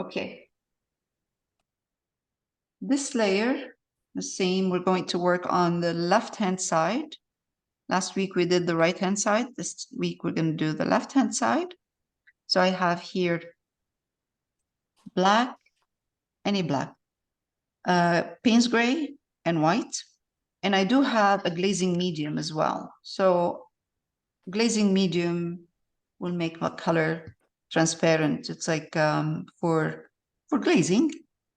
Okay. This layer, the same, we're going to work on the left-hand side. Last week we did the right-hand side. This week we're going to do the left-hand side. So I have here black, any black, Payne's gray and white. And I do have a glazing medium as well. So glazing medium will make my color transparent. It's like for glazing.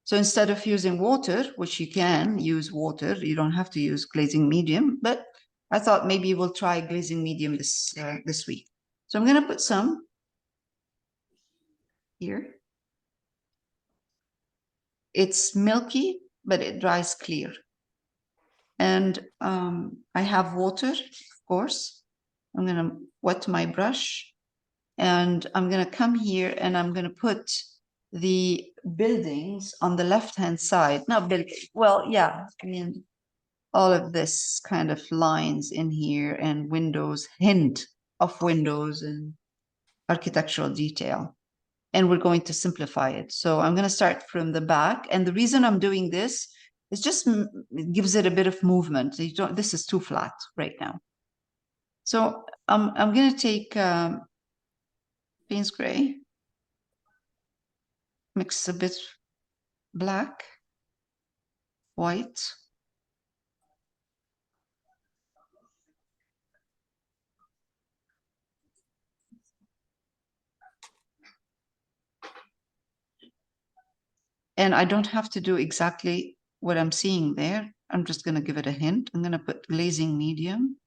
So instead of using water, which you can use water, you don't have to use glazing medium, but I thought maybe we'll try glazing medium this week. So I'm going to put some here. It's milky, but it dries clear. And I have water, of course. I'm going to wet my brush. And I'm going to come here and I'm going to put the buildings on the left-hand side. Not building, well, yeah, I mean, all of this kind of lines in here and windows, hint of windows and architectural detail. And we're going to simplify it. So I'm going to start from the back. And the reason I'm doing this is just it gives it a bit of movement. You don't, this is too flat right now. So I'm going to take Payne's gray, mix a bit black, white, and I don't have to do exactly what I'm seeing there. I'm just going to give it a hint. I'm going to put glazing medium.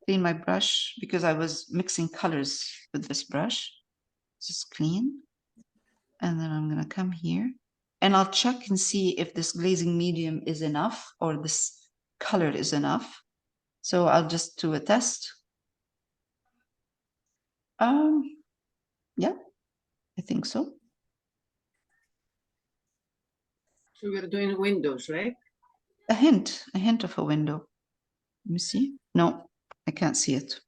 Clean my brush because I was mixing colors with this brush. Just clean. And then I'm going to come here and I'll check and see if this glazing medium is enough or this color is enough. So I'll just do a test. Yeah, I think so. So you're doing windows, right? A hint of a window. Let me see. No, I can't see it.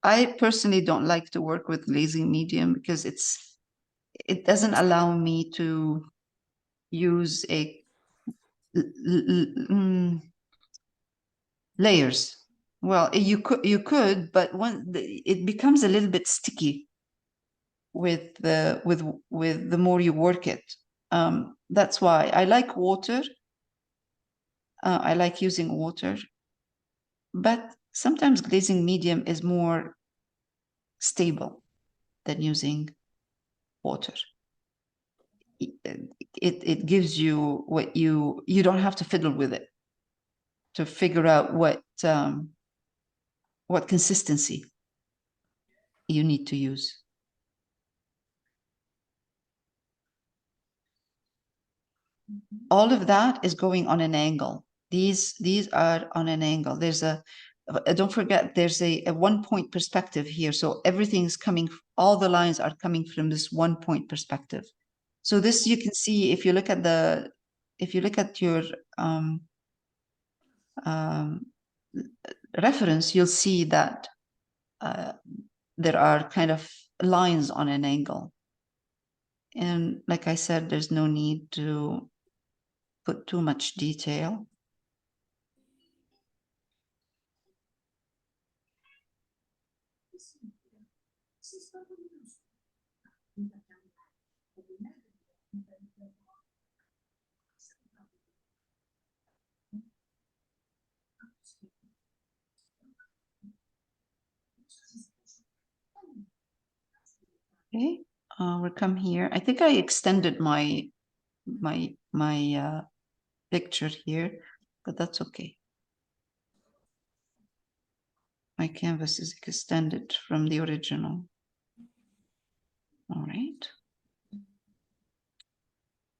I personally don't like to work with glazing medium because it doesn't allow me to use layers. Well, you could, but it becomes a little bit sticky with the more you work it. That's why I like water. I like using water, but sometimes glazing medium is more stable than using water. It gives you what you don't have to fiddle with it to figure out what consistency you need to use. All of that is going on an angle. These are on an angle. There's don't forget, there's a 1 point perspective here. So everything's coming, all the lines are coming from this 1 point perspective. So this you can see if you look at your reference, you'll see that there are kind of lines on an angle. And like I said, there's no need to put too much detail. Okay, we'll come here. I think I extended my picture here, but that's okay. My canvas is extended from the original. All right.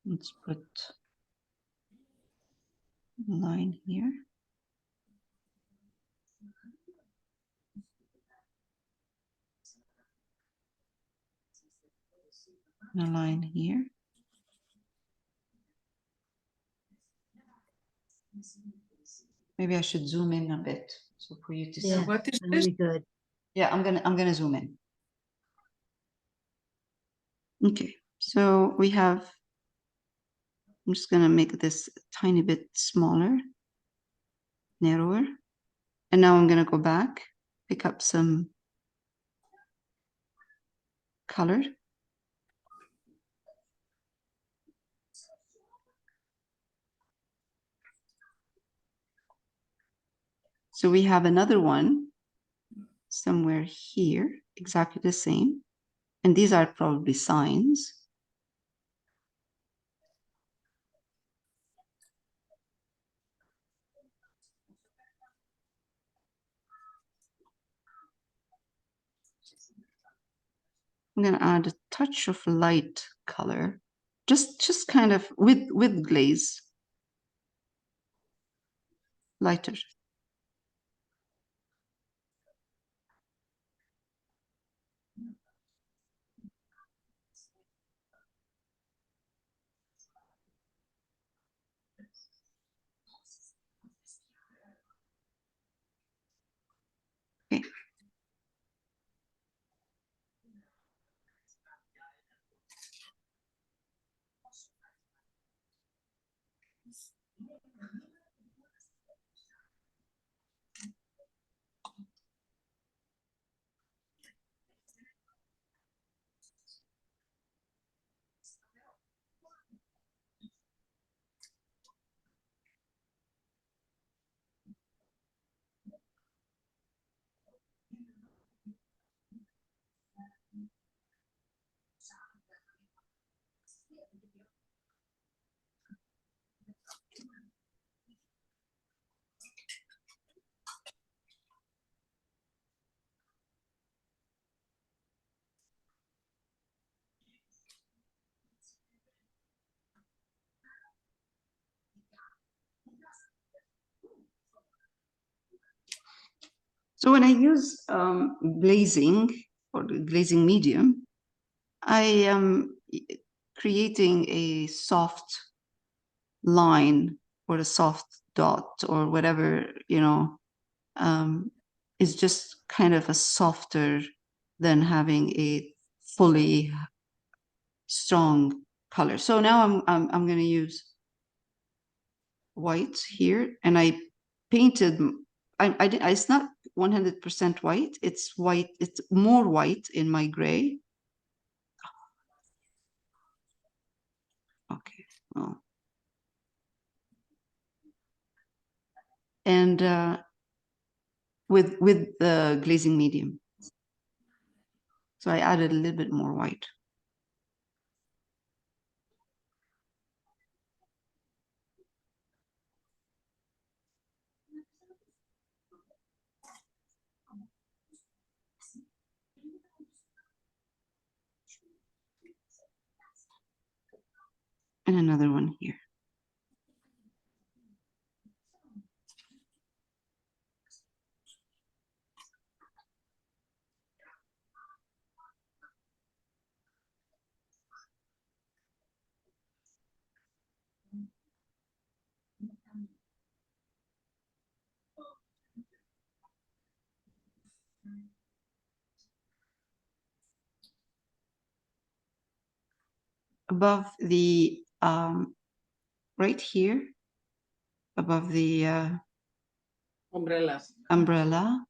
Let's put a line here. A line here. Maybe I should zoom in a bit so for you to see. Yeah, What is that'll this? be good. Yeah, I'm gonna zoom in. Okay, so we have, I'm just gonna make this a tiny bit smaller, narrower. And now I'm gonna go back, pick up some color. So we have another one somewhere here, exactly the same. And these are probably signs. I'm gonna add a touch of light color, just kind of with glaze, lighter. Okay. So when I use glazing or the glazing medium, I am creating a soft line or a soft dot or whatever, is just kind of a softer than having a fully strong color. So now I'm going to use white here, and I painted. It's not 100% white. It's white. It's more white in my gray. Okay. Oh. And with the glazing medium. So I added a little bit more white. And another one here. Above the right here, above the Umbrellas. umbrella,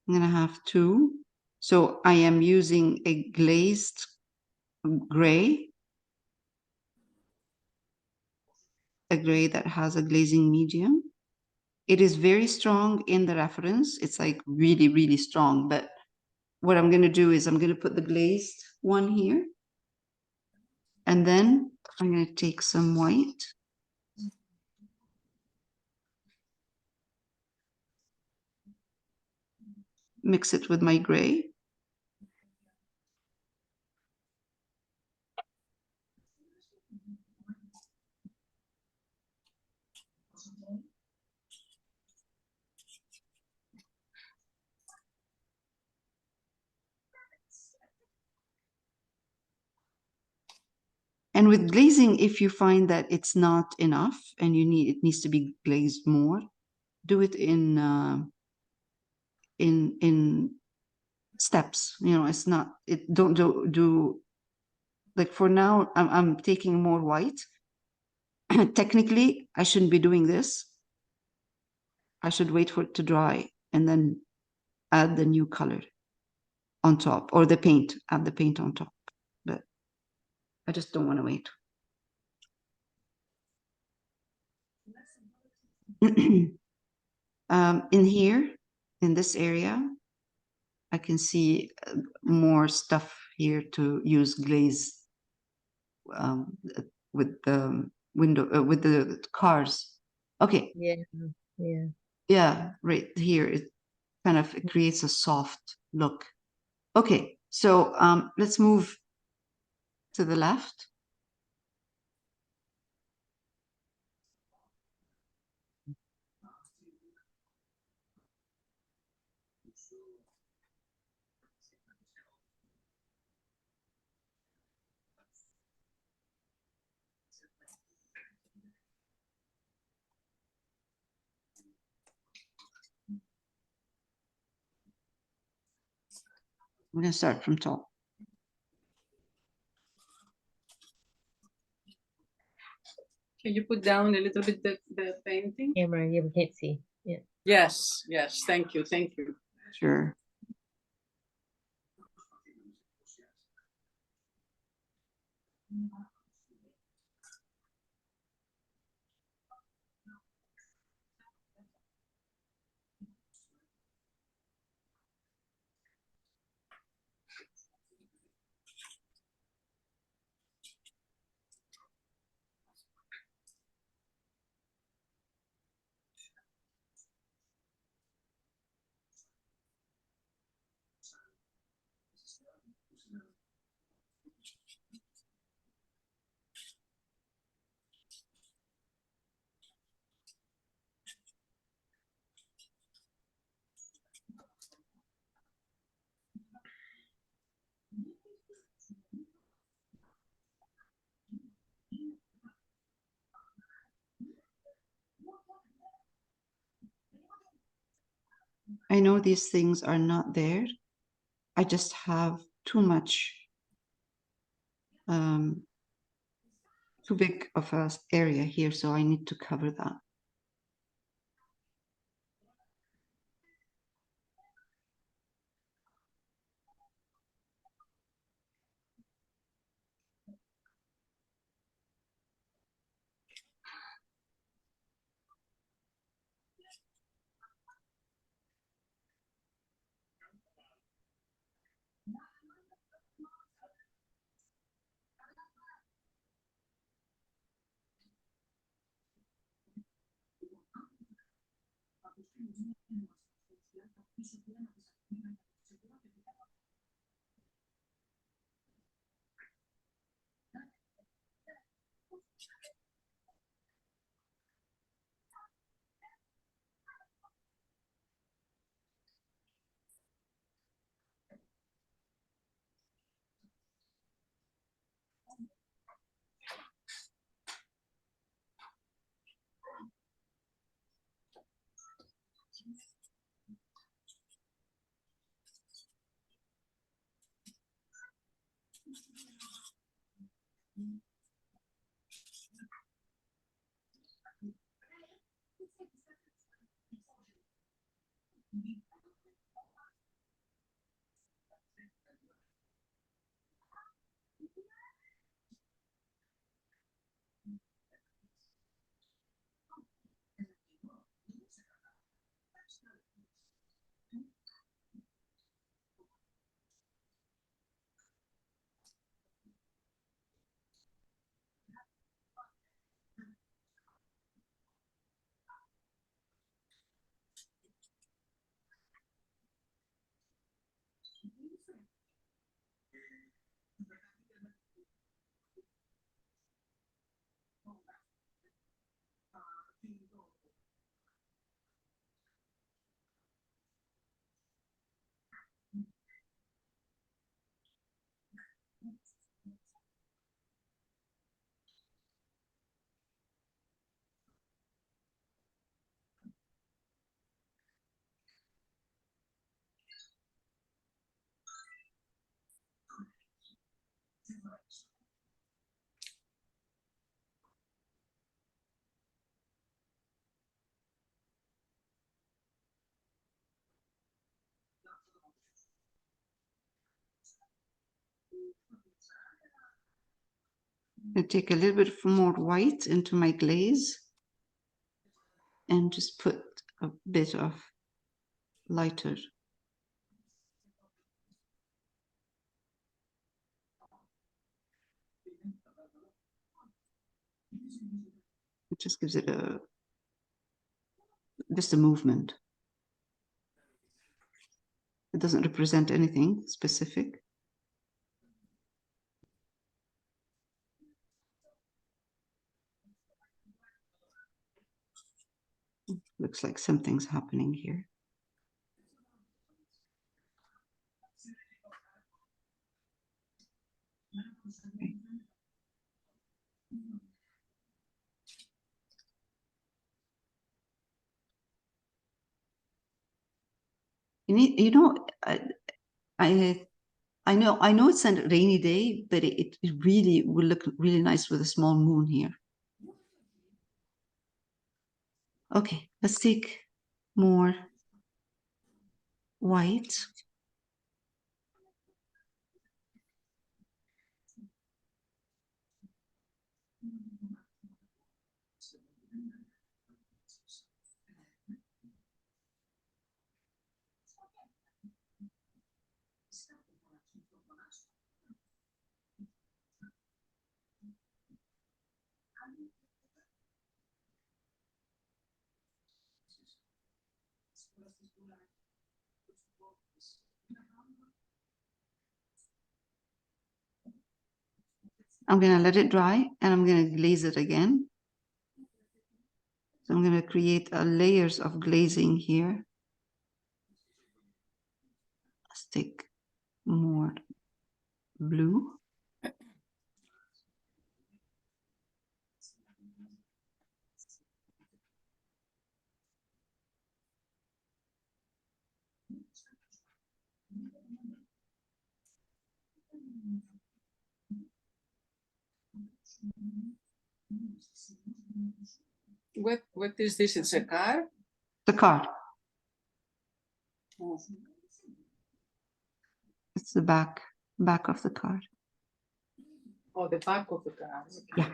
I'm gonna have two. So I am using a glazed gray, a gray that has a glazing medium. It is very strong in the reference. It's like really, really strong. But what I'm gonna do is I'm gonna put the glazed one here. And then I'm gonna take some white. Mix it with my gray. And with glazing, if you find that it's not enough and it needs to be glazed more, do it in steps. You know, it's not, it don't do like for now, I'm taking more white. Technically, I shouldn't be doing this. I should wait for it to dry and then add the new color on top, or the paint, add the paint on top. But I just don't want to wait. In here, in this area, I can see more stuff here to use glaze with the window, with the cars. Okay. Yeah, yeah. Yeah, right here, it kind of it creates a soft look. Okay, so let's move to the left. We're going to start from top. Can you put down a little bit the painting? Camera, yeah, we can't see. Yeah. Yes, yes. Thank you, thank you. Sure. I know these things are not there. I just have too much, too big of a area here, so I need to cover that. I take a little bit more white into my glaze and just put a bit of lighter. It just gives it just a movement. It doesn't represent anything specific. Looks like something's happening here. Okay. You know, I know it's a rainy day, but it really will look really nice with a small moon here. Okay, let's take more white. I'm going to let it dry and I'm going to glaze it again. So I'm going to create layers of glazing here. Let's take more blue. What is this? It's a car? The car. Oh. It's the back of the car. Oh, the back of the car. Okay. Yeah.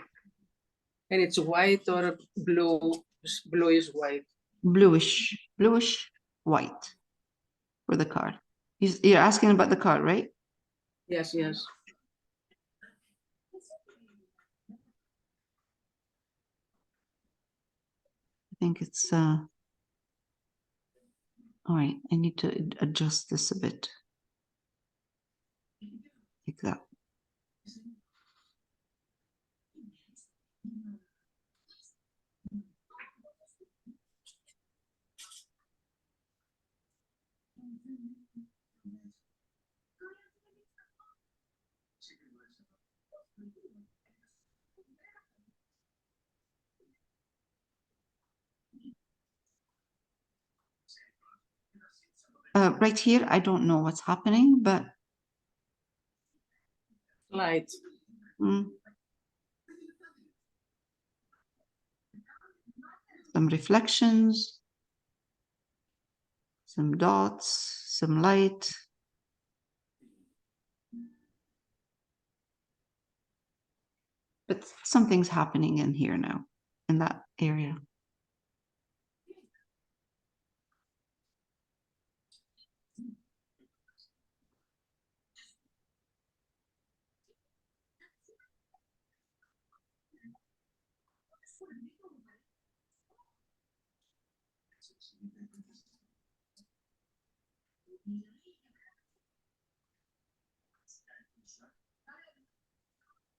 And it's white or blue? Bluish white. Bluish white for the car. You're asking about the car, right? Yes, yes. I think it's all right. I need to adjust this a bit. Like that. Right here, I don't know what's happening, but Light. Some reflections, some dots, some light. But something's happening in here now, in that area.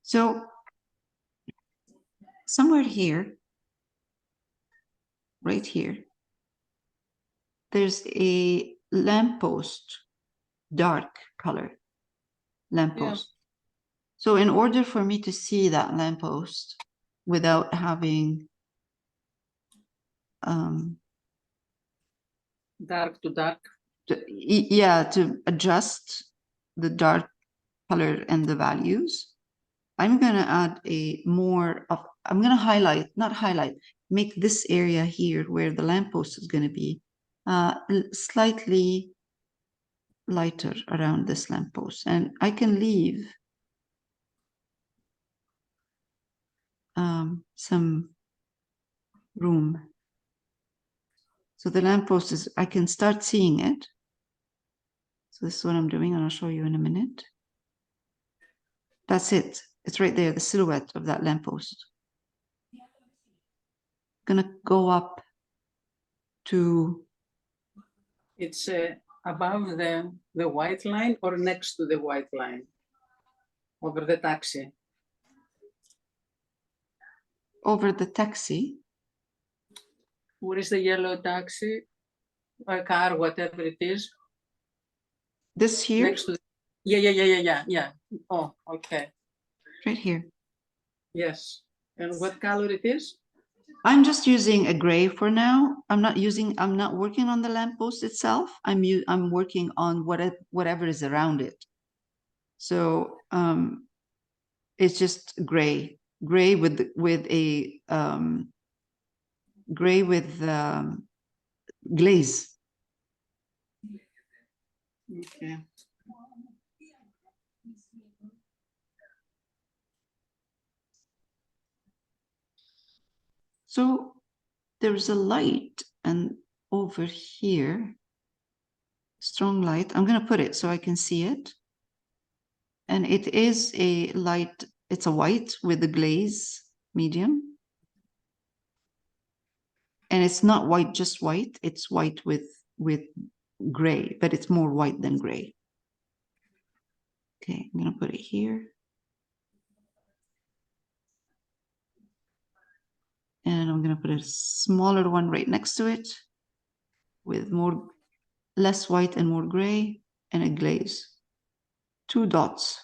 So somewhere here, right here, there's a lamppost, dark color lamppost. Yeah. So in order for me to see that lamppost without having dark to dark. To adjust the dark color and the values, I'm going to add I'm going to make this area here where the lamppost is going to be slightly lighter around this lamppost. And I can leave some room. So the lamppost is, I can start seeing it. So this is what I'm doing, and I'll show you in a minute. That's it. It's right there, the silhouette of that lamppost. Gonna go up to, It's above the white line or next to the white line? Over the taxi. over the taxi. Where is the yellow taxi? Or car, whatever it is. This here, Next to the, yeah. Oh, okay. right here. Yes. And what color it is? I'm just using a gray for now. I'm not working on the lamppost itself. I'm working on whatever is around it. So it's just gray with a gray with glaze. Okay. So there's a light, and over here, strong light. I'm going to put it so I can see it. And it is a light, it's a white with the glaze medium. And it's not white, just white. It's white with gray, but it's more white than gray. Okay, I'm going to put it here. And I'm going to put a smaller one right next to it with less white and more gray, and a glaze. 2 dots.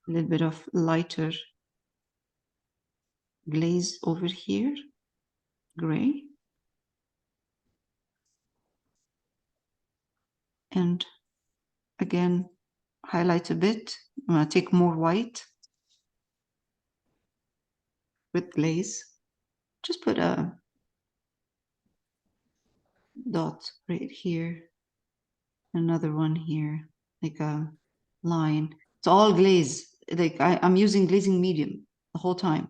A little bit of lighter glaze over here, gray. And again, highlight a bit. I'm going to take more white with glaze. Just put a dot right here, another one here, like a line. It's all glaze. Like I'm using glazing medium the whole time.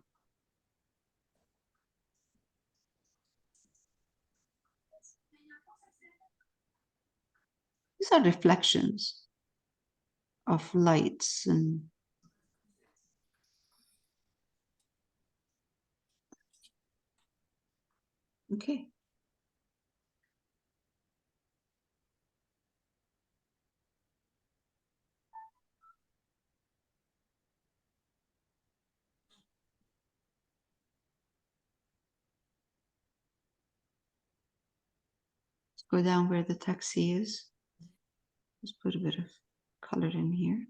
These are reflections of lights and okay. Let's go down where the taxi is. Just put a bit of color in here.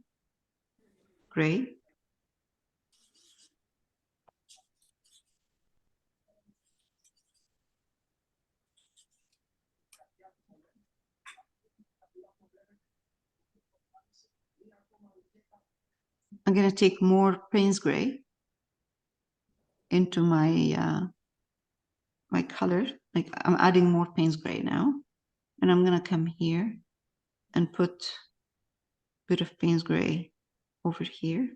Gray. I'm going to take more Payne's gray into my my color. Like I'm adding more Payne's gray now, and I'm going to come here and put a bit of Payne's gray over here.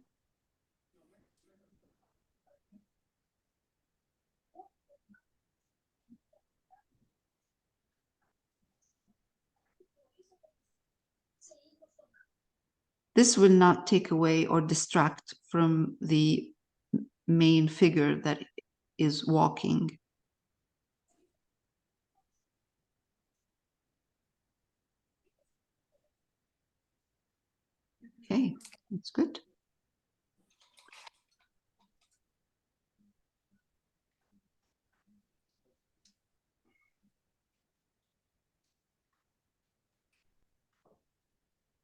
This will not take away or distract from the main figure that is walking. Okay, that's good.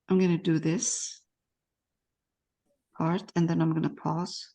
I'm going to do this part, and then I'm going to pause.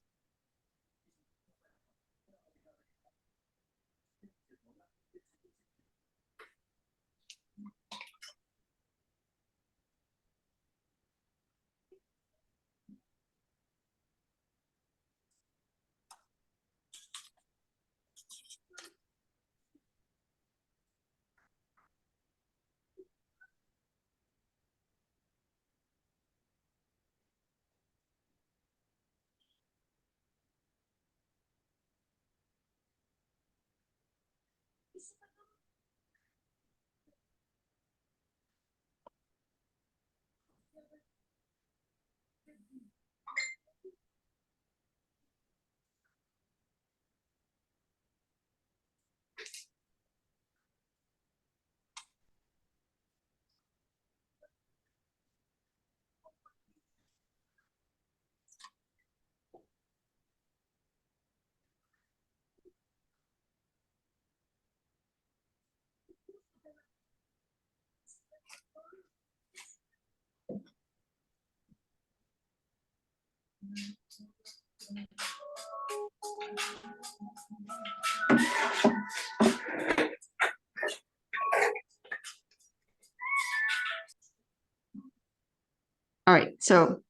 All right, so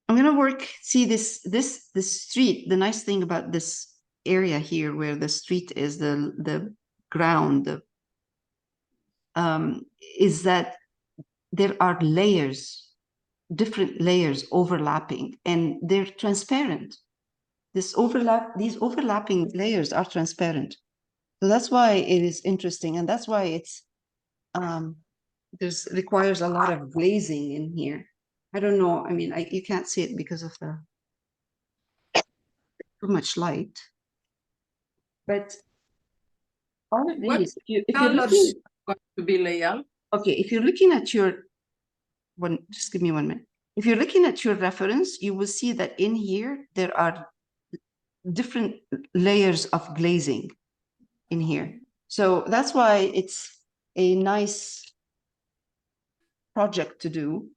I'm gonna work, see this street, the nice thing about this area here where the street is the ground, is that there are layers, different layers overlapping, and they're transparent. These overlapping layers are transparent. So that's why it is interesting, and that's why it's requires a lot of glazing in here. I don't know. I mean, you can't see it because of the too much light. But all of What these, if you're colors looking, going to be layout? okay, if you're looking at your one, just give me 1 minute. If you're looking at your reference, you will see that in here there are different layers of glazing in here. So that's why it's a nice project to do,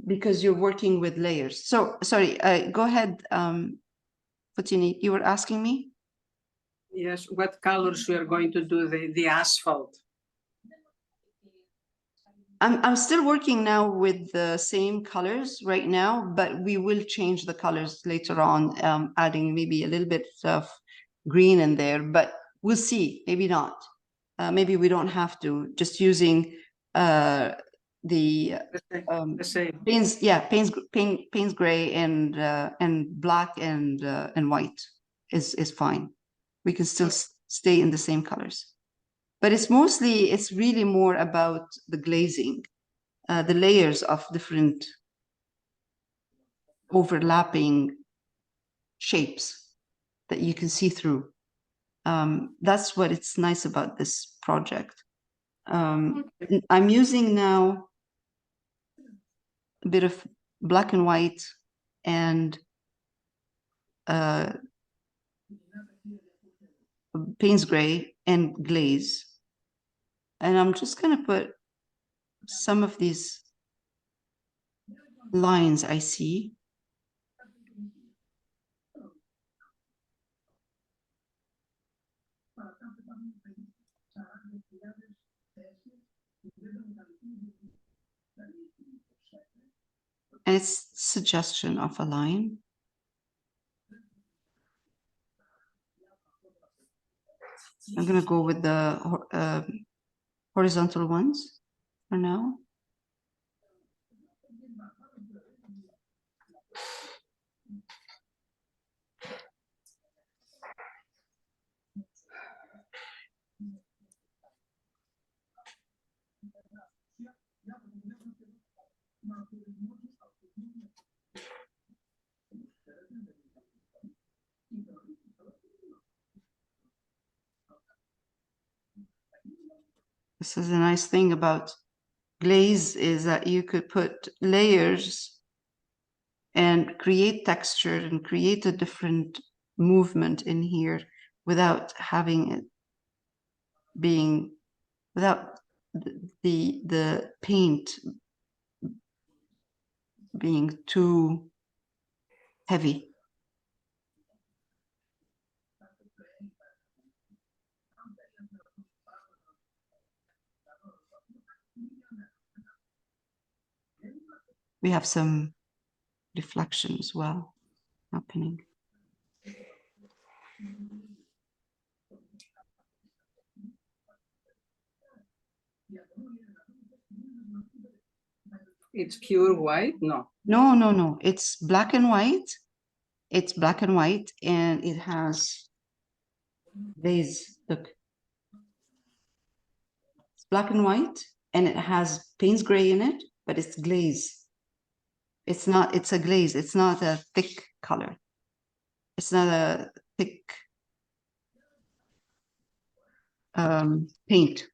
because you're working with layers. So sorry, go ahead, Fatini, you were asking me? Yes, what colors we are going to do the asphalt? I'm still working now with the same colors right now, but we will change the colors later on, adding maybe a little bit of green in there, but we'll see, maybe not. Maybe we don't have to, just using the The same. Payne's, yeah, Payne's gray and black and white is fine. We can still stay in the same colors. But it's really more about the glazing, the layers of different overlapping shapes that you can see through. That's what it's nice about this project. I'm using now a bit of black and white and Payne's gray and glaze. And I'm just going to put some of these lines I see. And it's suggestion of a line. I'm going to go with the horizontal ones for now. This is a nice thing about glaze, is that you could put layers and create texture and create a different movement in here without having it being, without the paint being too heavy. We have some reflection as well happening. It's pure white? No. No. It's black and white. It's black and white, and it has these, look. It's black and white, and it has Payne's gray in it, but it's glaze. It's not, it's a glaze. It's not a thick color. It's not a thick paint.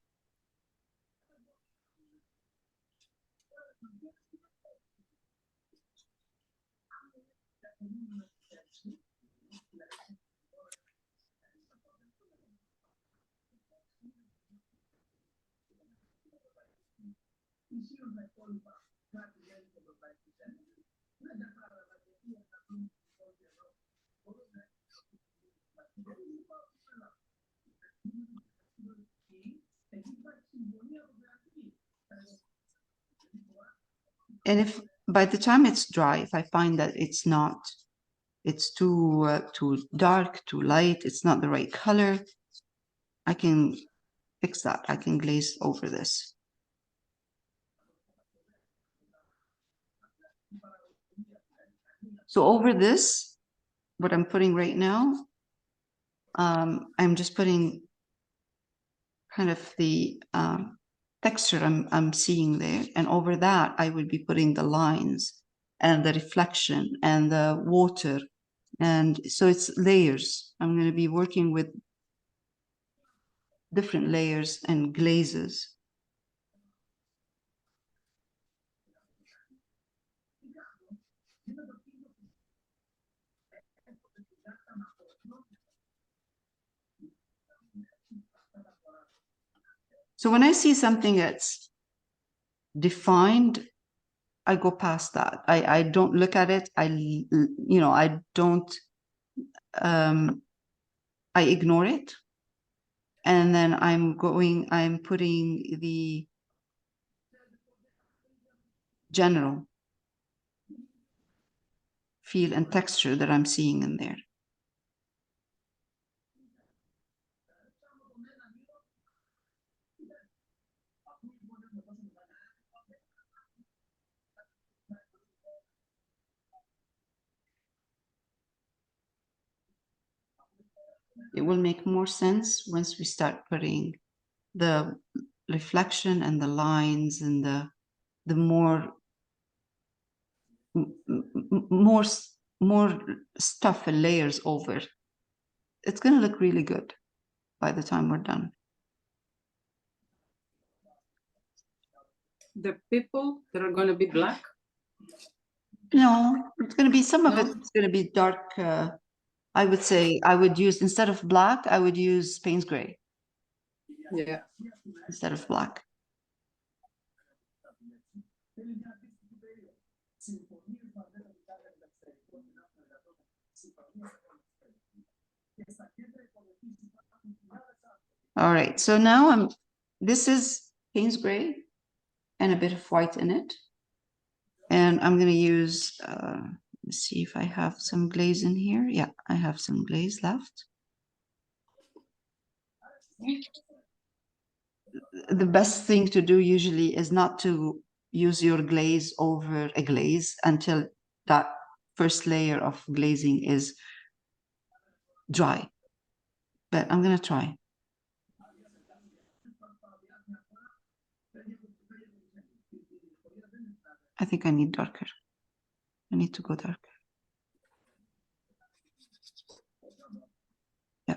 And if by the time it's dry, if I find that it's not, it's too dark, too light, it's not the right color, I can fix that. I can glaze over this. So over this, what I'm putting right now, I'm just putting kind of the texture I'm seeing there. And over that, I would be putting the lines and the reflection and the water. And so it's layers. I'm going to be working with different layers and glazes. So when I see something that's defined, I go past that. I don't look at it. I don't, I ignore it. And then I'm putting the general feel and texture that I'm seeing in there. It will make more sense once we start putting the reflection and the lines and the more stuff and layers over. It's going to look really good by the time we're done. The people that are going to be black? No, it's going to be, some of No? it's going to be dark. I would say I would use, instead of black, I would use Payne's gray Yeah. instead of black. All right, so now this is Payne's gray and a bit of white in it. And I'm going to use, let's see if I have some glaze in here. Yeah, I have some glaze left. The best thing to do usually is not to use your glaze over a glaze until that first layer of glazing is dry. But I'm going to try. I think I need darker. I need to go darker. Yeah.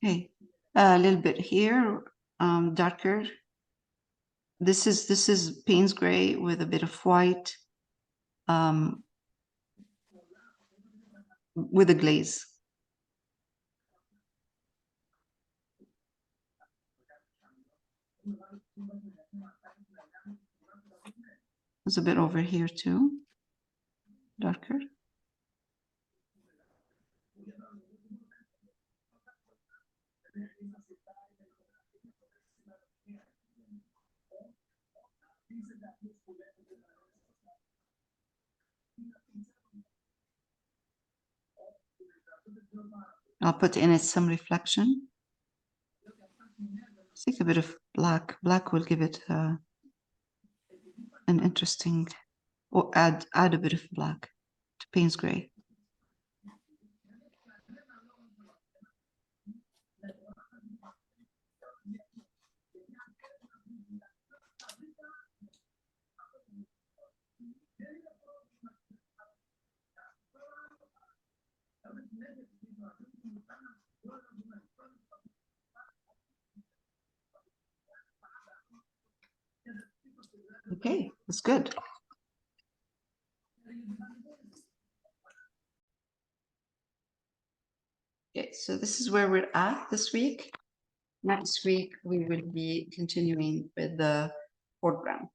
Okay, a little bit here, darker. This is Payne's gray with a bit of white, with a glaze. There's a bit over here too, darker. I'll put in it some reflection. Take a bit of black. Black will give it an interesting, or add a bit of black to Payne's gray. Okay, that's good. Okay, so this is where we're at this week. Next week, we will be continuing with the foreground.